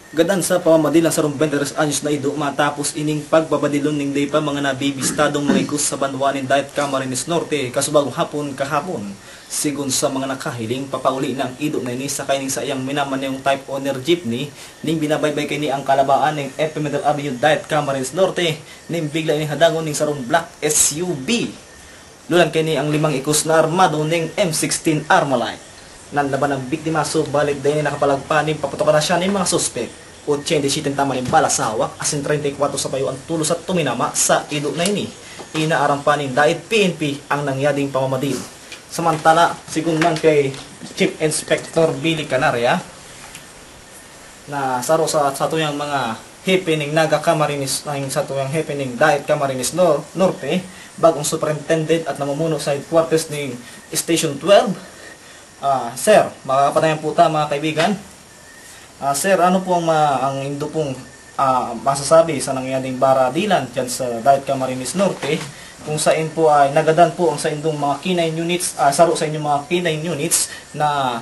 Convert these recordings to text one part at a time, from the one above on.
Gadan sa pamamadilan sa 23 anyos na ido matapos ining pagbabadilon ning day pa mga nabibistadong mga ikus sa banwanin dayat Camarines Norte kasubagong hapon kahapon. Sigun sa mga nakahiling papauli ng ido na ini sa kaining sa iyang minaman yung type owner jeepney ning binabaybay kay ni ang kalabaan ng FP Middle Avenue dayat Camarines Norte ning bigla ining hadangon ning sarong black SUV. Lulan kay ni ang 5 ikus na armado ning M16 Armalite. Nanlaban ang biktima so balik din nakapalagpanin paputokan na siya ng mga suspek. 87 tama ng bala sa hawak asin 34 sa payo ang tulos at tuminama sa ido na ini. Inaarampanin dahil PNP ang nangyading pamamadil. Samantala, sigun man kay Chief Inspector Billy Canaria na saro sa tuyang mga happening naga Camarines sa tuyang happening dahil Camarines Norte bagong superintendent at namumuno sa headquarters ng Station 12. Sir, makakapatayan po ta mga kaibigan. Sir, ano po ang indo pong masasabi sa nangyaring baradilan dyan sa Dayat Camarines Norte kung saan po ay nagadan po ang sa indong mga K9 units, saro sa inyong mga K9 units na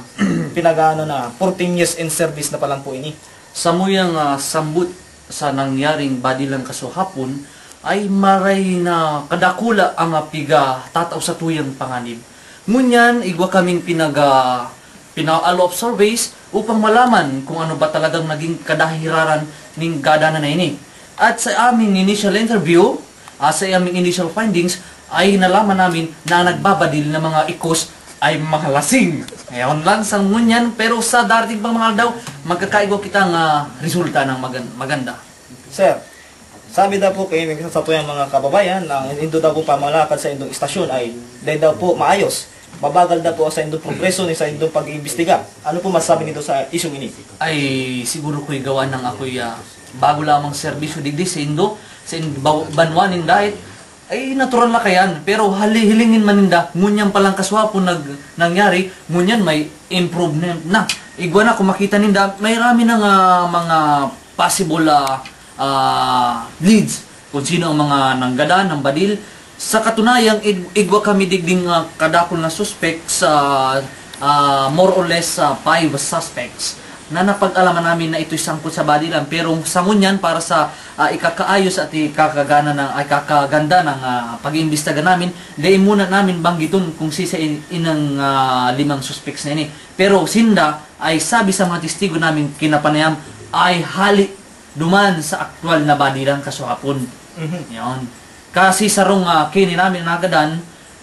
pinagaano na 14 years in service na palang po ini. Sa muyang sambut sa nangyaring badilan kaso hapon ay maray na kadakula ang piga tataw sa tuyang panganib. Ngunyan, igwa kaming pinag-alo of surveys upang malaman kung ano ba talagang naging kadahiraran ng gadanan na ini. At sa aming initial interview, sa aming initial findings, ay nalaman namin na nagbabadil na mga ikos ay mga lasing. Ngayon lang sa ngunyan, pero sa darating pang mga daw, magkakaigwa kita ng resulta ng maganda. Sir, sabi daw po kayo sa tuyang mga kababayan, ang indo daw po pamalakad sa indong istasyon ay dahil daw po maayos. Mabagal na po sa indong progreso ni sa indong pag-iimbestiga. Ano po masasabi nito sa isyong ini? Ay siguro ko'y gawa ng ako'y bago lamang serbisyo digdi sa indo, sa banwanin dahil ay natural na kayan. Pero hilingin maninda, ngunyan palang kaswapo nangyari, ngunyan may improvement na. Igwa na kung makita ninda, may rami ng mga possible leads kung sino ang mga nanggadan, ng badil. Sa katunayang, igwa kami digding kadakol na suspects, more or less 5 suspects na napag-alaman namin na ito'y sangkot sa badilan. Pero sa ngunyan, para sa ikakaayos at ikakaganda ng pag-iimbestiga namin, dahil muna namin banggiton kung sisa inang 5 suspects na ini. Pero sinda ay sabi sa mga testigo namin kinapanayam ay hali duman sa aktual na badilan kaso hapon. Yan. Kasi sarong kini namin nagadan,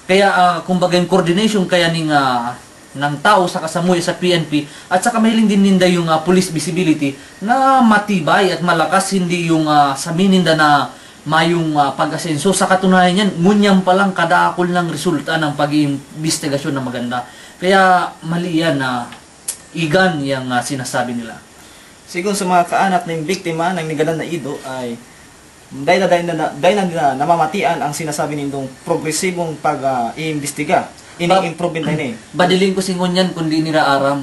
kaya kumbaga yung coordination kaya ng tao sa kasamuya sa PNP at saka mahiling din ninda yung police visibility na matibay at malakas, hindi yung sabihin ninda na mayong pag-asenso. Sa katunayan yan, ngunyang palang kadakol ng resulta ng pag-iimbestigasyon na maganda. Kaya mali yan na igan yung sinasabi nila. Sigun sa mga kaanak ng biktima ng nigadan na ido ay dahil na namamatian ang sinasabi nindong progresibong pag-iimbestiga. Ini-improvement na ini. Badiling ko singon yan kundi nila aram.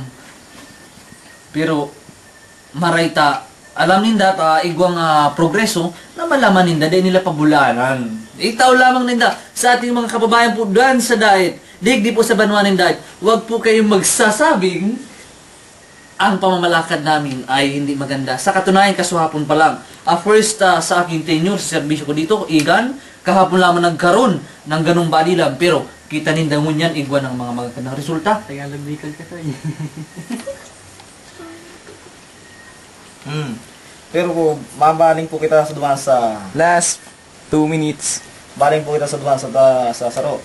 Pero marayta, alam ninda igwang progreso na malaman ninda dahil nila pabulanan. Itaw lamang ninda sa ating mga kababayan po dyan sa diet. Digdi po sa banwanin diet. Huwag po kayong magsasabing ang pamamalakad namin ay hindi maganda. Sa katunayan, kasuhapon pa lang. First, sa aking tenure, sa servisyo ko dito, igan, kahapon lamang nagkaroon ng ganong badilan. Pero, kita ninda ngunyan, igwa ng mga magandang resulta. Tagalog bicol ka to. Pero po, mabaling po kita sa dumaan sa... Last 2 minutes. Baling po kita sa dumaan sa saro.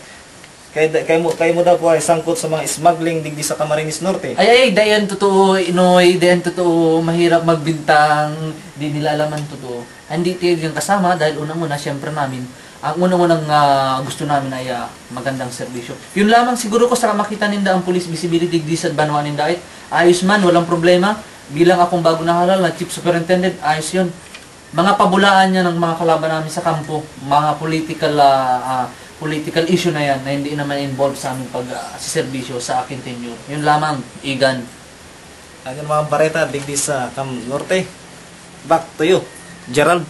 Kayo mo daw po ay sangkot sa mga smuggling digdi sa Camarines Norte. Ay, dayan totoo, Inoy, dayan totoo, mahirap magbintang, di nila alaman totoo. Hindi tayo yung kasama dahil unang-una, siyempre namin, ang unang-unang gusto namin ay magandang serbisyo. Yun lamang siguro ko sa makita ninda ang police visibility digdi sa banwanin dahil ayos man, walang problema. Bilang akong bago nahalal na chief superintendent, ayos yun. Mga pabulaan niya ng mga kalaban namin sa kampo, mga political issue na yan na hindi naman involved sa aming pag-serbisyo sa aking tenure. Yun lamang, igan. Ang mga bareta digdi sa Cam Norte. Back to you, Gerald.